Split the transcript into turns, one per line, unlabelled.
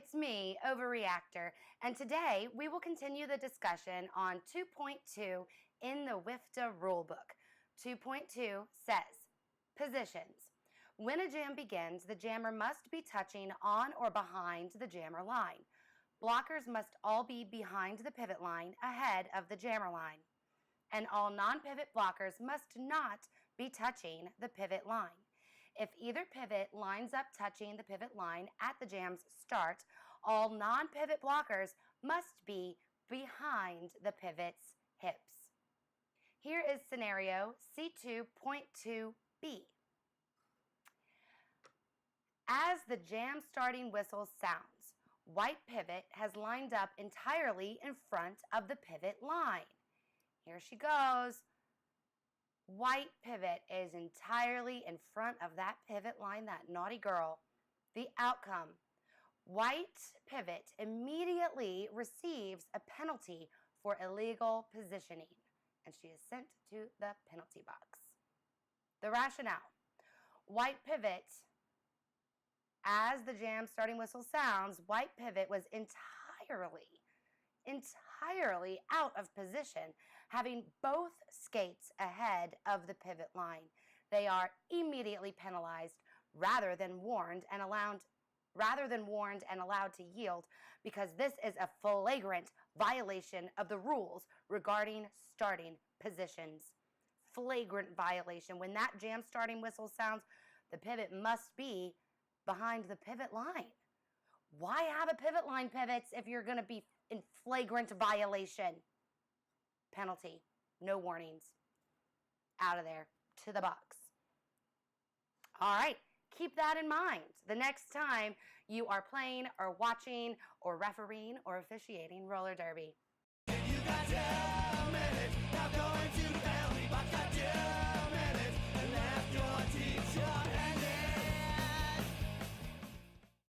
it's me, Ovary Actor, and today we will continue the discussion on 2.2 in the WFTDA Rulebook. 2.2 says, Positions. When a jam begins, the jammer must be touching on or behind the jammer line. Blockers must all be behind the pivot line, ahead of the jammer line. And all non-pivot blockers must not be touching the pivot line. If either pivot lines up touching the pivot line at the jam's start, all non-pivot blockers must be behind the pivot's hips. Here is scenario C.2.2.B. As the jam starting whistle sounds, white pivot has lined up entirely in front of the pivot line. Here she goes. White pivot is entirely in front of that pivot line, that naughty girl. The outcome, white pivot immediately receives a penalty for illegal positioning, and she is sent to the penalty box. The rationale, white pivot, as the jam starting whistle sounds, white pivot was entirely out of position, having both skates ahead of the pivot line. They are immediately penalized rather than warned and allowed to yield, because this is a flagrant violation of the rules regarding starting positions. Flagrant violation. When that jam starting whistle sounds, the pivot must be behind the pivot line. Why have a pivot line pivots if you're going to be in flagrant violation? Penalty. No warnings. Out of there. To the box. All right. Keep that in mind the next time you are playing or watching or refereeing or officiating roller derby. You got 10 minutes.